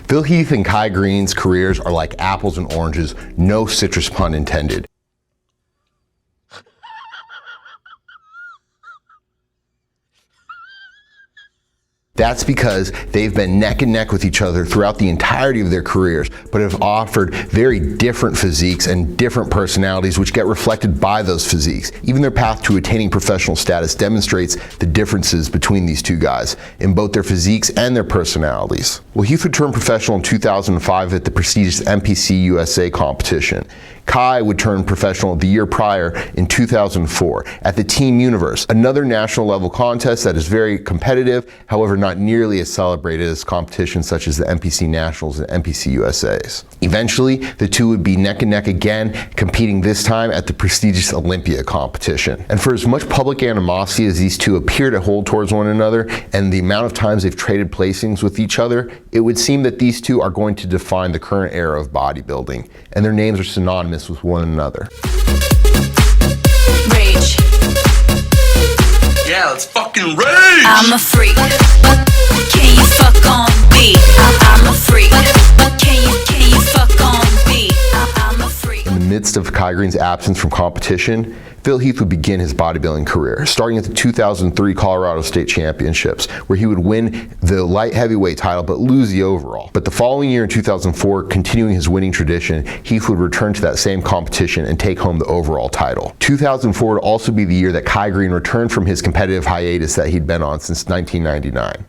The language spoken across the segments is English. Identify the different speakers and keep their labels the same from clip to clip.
Speaker 1: Phil Heath and Kai Greene's careers are like apples and oranges, no citrus pun intended. That's because they've been neck and neck with each other throughout the entirety of their careers, but have offered very different physiques and different personalities which get reflected by those physiques. Even their path to attaining professional status demonstrates the differences between these two guys in both their physiques and their personalities. Well, Heath would turn professional in 2005 at the prestigious NPC USA competition. Kai would turn professional the year prior in 2004 at the Team Universe, another national level contest that is very competitive, however not nearly as celebrated as competitions such as the NPC Nationals and NPC USAs. Eventually, the two would be neck and neck again, competing this time at the prestigious Olympia competition. And for as much public animosity as these two appear to hold towards one another, and the amount of times they've traded placings with each other, it would seem that these two are going to define the current era of bodybuilding, and their names are synonymous with one another.
Speaker 2: Rage.
Speaker 3: Yeah, let's fucking rage!
Speaker 2: I'm a freak. Can you fuck on me? I'm a freak. Can you fuck on me? I'm a freak.
Speaker 1: In the midst of Kai Greene's absence from competition, Phil Heath would begin his bodybuilding career, starting at the 2003 Colorado State Championships, where he would win the light heavyweight title but lose the overall. But the following year in 2004, continuing his winning tradition, Heath would return to that same competition and take home the overall title. 2004 would also be the year that Kai Greene returned from his competitive hiatus that he'd been on since 1999.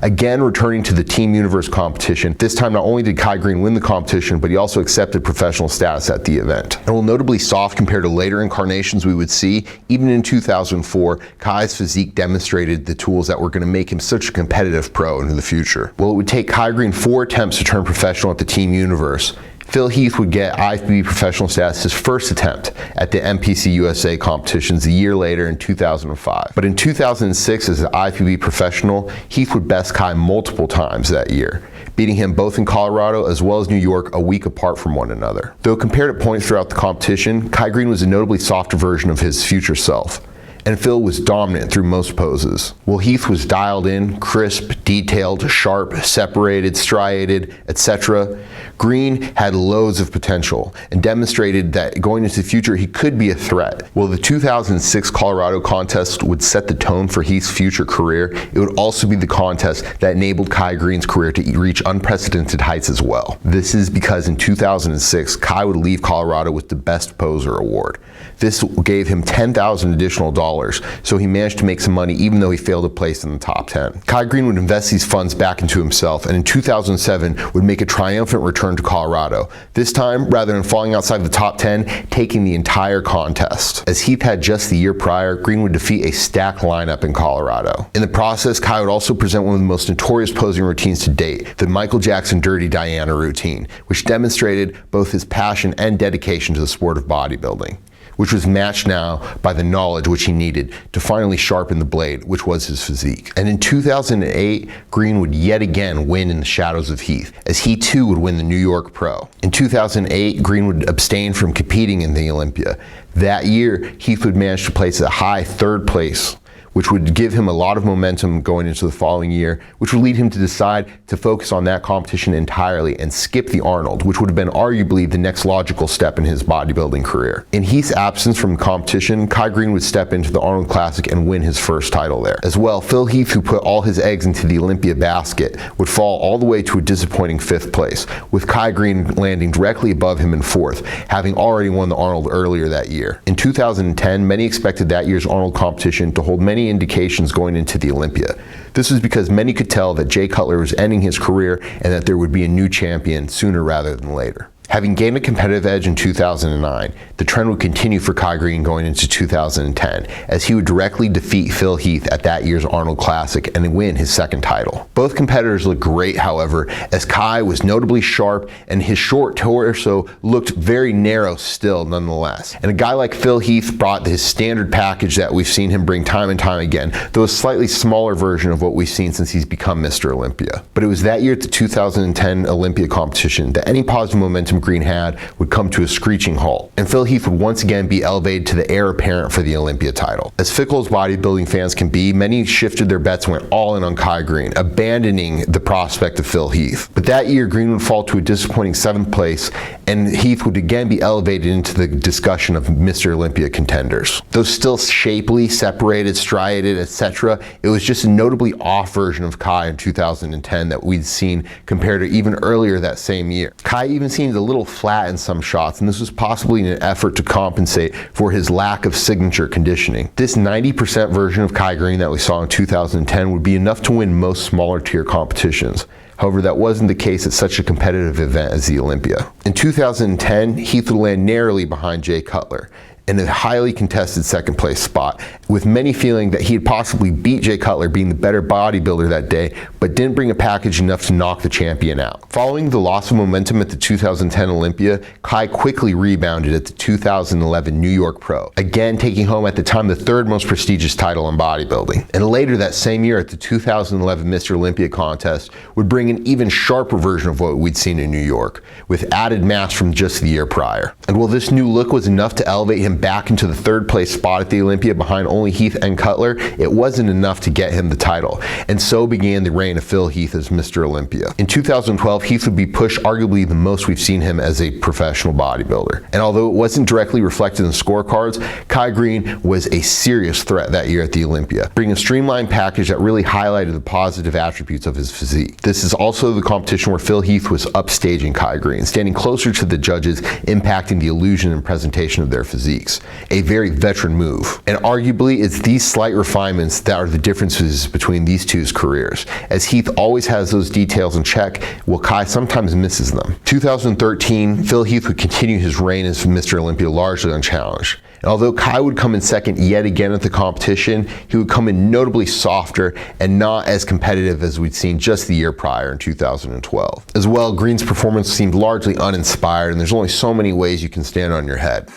Speaker 1: Again, returning to the Team Universe competition, this time not only did Kai Greene win the competition, but he also accepted professional status at the event. And while notably soft compared to later incarnations we would see, even in 2004, Kai's physique demonstrated the tools that were going to make him such a competitive pro into the future. Well, it would take Kai Greene 4 attempts to turn professional at the Team Universe. Phil Heath would get IFBB professional status his first attempt at the NPC USA competitions a year later in 2005. But in 2006, as an IFBB professional, Heath would best Kai multiple times that year, beating him both in Colorado as well as New York a week apart from one another. Though compared at points throughout the competition, Kai Greene was a notably softer version of his future self, and Phil was dominant through most poses. While Heath was dialed in, crisp, detailed, sharp, separated, striated, etc., Greene had loads of potential and demonstrated that going into the future he could be a threat. While the 2006 Colorado contest would set the tone for Heath's future career, it would also be the contest that enabled Kai Greene's career to reach unprecedented heights as well. This is because in 2006, Kai would leave Colorado with the Best Poser award. This gave him $10,000 additional dollars, so he managed to make some money even though he failed to place in the top 10. Kai Greene would invest these funds back into himself, and in 2007 would make a triumphant return to Colorado. This time, rather than falling outside the top 10, taking the entire contest. As Heath had just the year prior, Greene would defeat a stacked lineup in Colorado. In the process, Kai would also present one of the most notorious posing routines to date, the Michael Jackson Dirty Diana routine, which demonstrated both his passion and dedication to the sport of bodybuilding, which was matched now by the knowledge which he needed to finally sharpen the blade, which was his physique. And in 2008, Greene would yet again win in the shadows of Heath, as he too would win the New York Pro. In 2008, Greene would abstain from competing in the Olympia. That year, Heath would manage to place a high 3rd place, which would give him a lot of momentum going into the following year, which would lead him to decide to focus on that competition entirely and skip the Arnold, which would have been arguably the next logical step in his bodybuilding career. In Heath's absence from the competition, Kai Greene would step into the Arnold Classic and win his first title there. As well, Phil Heath, who put all his eggs into the Olympia basket, would fall all the way to a disappointing 5th place, with Kai Greene landing directly above him in 4th, having already won the Arnold earlier that year. In 2010, many expected that year's Arnold competition to hold many indications going into the Olympia. This was because many could tell that Jay Cutler was ending his career and that there would be a new champion sooner rather than later. Having gained a competitive edge in 2009, the trend would continue for Kai Greene going into 2010, as he would directly defeat Phil Heath at that year's Arnold Classic and win his 2nd title. Both competitors looked great, however, as Kai was notably sharp and his short torso looked very narrow still nonetheless. And a guy like Phil Heath brought his standard package that we've seen him bring time and time again, though a slightly smaller version of what we've seen since he's become Mr. Olympia. But it was that year at the 2010 Olympia competition that any positive momentum momentum Greene had would come to a screeching halt, and Phil Heath would once again be elevated to the heir apparent for the Olympia title. As fickle as bodybuilding fans can be, many shifted their bets and went all in on Kai Greene, abandoning the prospect of Phil Heath. But that year, Greene would fall to a disappointing 7th place, and Heath would again be elevated into the discussion of Mr. Olympia contenders. Though still shapely, separated, striated, etc., it was just a notably off version of Kai in 2010 that we'd seen compared to even earlier that same year. Kai even seemed a little flat in some shots, and this was possibly in an effort to compensate for his lack of signature conditioning. This 90% version of Kai Greene that we saw in 2010 would be enough to win most smaller tier competitions. However, that wasn't the case at such a competitive event as the Olympia. In 2010, Heath would land narrowly behind Jay Cutler in a highly contested 2nd place spot, with many feeling that he had possibly beat Jay Cutler, being the better bodybuilder that day, but didn't bring a package enough to knock the champion out. Following the loss of momentum at the 2010 Olympia, Kai quickly rebounded at the 2011 New York Pro, again taking home at the time the 3rd most prestigious title in bodybuilding. And later that same year at the 2011 Mr. Olympia contest would bring an even sharper version of what we'd seen in New York, with added mass from just the year prior. And while this new look was enough to elevate him back into the 3rd place spot at the Olympia behind only Heath and Cutler, it wasn't enough to get him the title, and so began the reign of Phil Heath as Mr. Olympia. In 2012, Heath would be pushed arguably the most we've seen him as a professional bodybuilder, and although it wasn't directly reflected in scorecards, Kai Greene was a serious threat that year at the Olympia, bringing a streamlined package that really highlighted the positive attributes of his physique. This is also the competition where Phil Heath was upstaging Kai Greene, standing closer to the judges, impacting the illusion and presentation of their physiques. A very veteran move. And arguably, it's these slight refinements that are the differences between these two's careers, as Heath always has those details in check, while Kai sometimes misses them. 2013, Phil Heath would continue his reign as Mr. Olympia largely unchallenged. And although Kai would come in 2nd yet again at the competition, he would come in notably softer and not as competitive as we'd seen just the year prior in 2012. As well, Greene's performance seemed largely uninspired, and there's only so many ways you can stand on your head.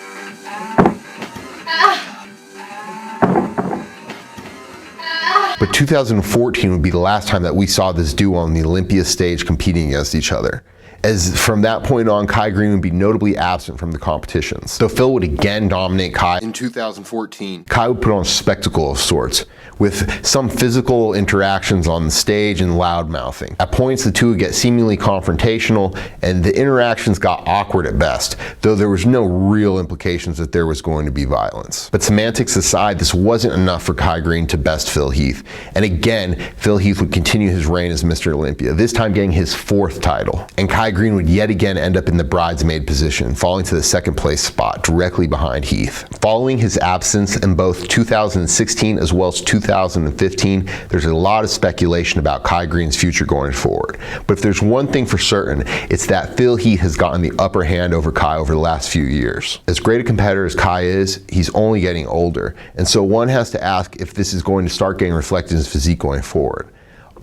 Speaker 1: But 2014 would be the last time that we saw this duo on the Olympia stage competing against each other, as from that point on, Kai Greene would be notably absent from the competitions. Though Phil would again dominate Kai in 2014, Kai would put on a spectacle of sorts, with some physical interactions on the stage and loud mouthing. At points, the two would get seemingly confrontational, and the interactions got awkward at best, though there was no real implications that there was going to be violence. But semantics aside, this wasn't enough for Kai Greene to best Phil Heath, and again, Phil Heath would continue his reign as Mr. Olympia, this time getting his 4th title. And Kai Greene would yet again end up in the bridesmaid position, falling to the 2nd place spot, directly behind Heath. Following his absence in both 2016 as well as 2015, there's a lot of speculation about Kai Greene's future going forward. But if there's one thing for certain, it's that Phil Heath has gotten the upper hand over Kai over the last few years. As great a competitor as Kai is, he's only getting older, and so one has to ask if this is going to start getting reflected in his physique going forward.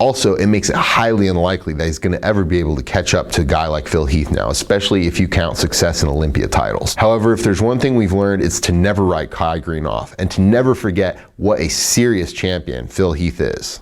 Speaker 1: Also, it makes it highly unlikely that he's going to ever be able to catch up to a guy like Phil Heath now, especially if you count success in Olympia titles. However, if there's one thing we've learned, it's to never write Kai Greene off, and to never forget what a serious champion Phil Heath is.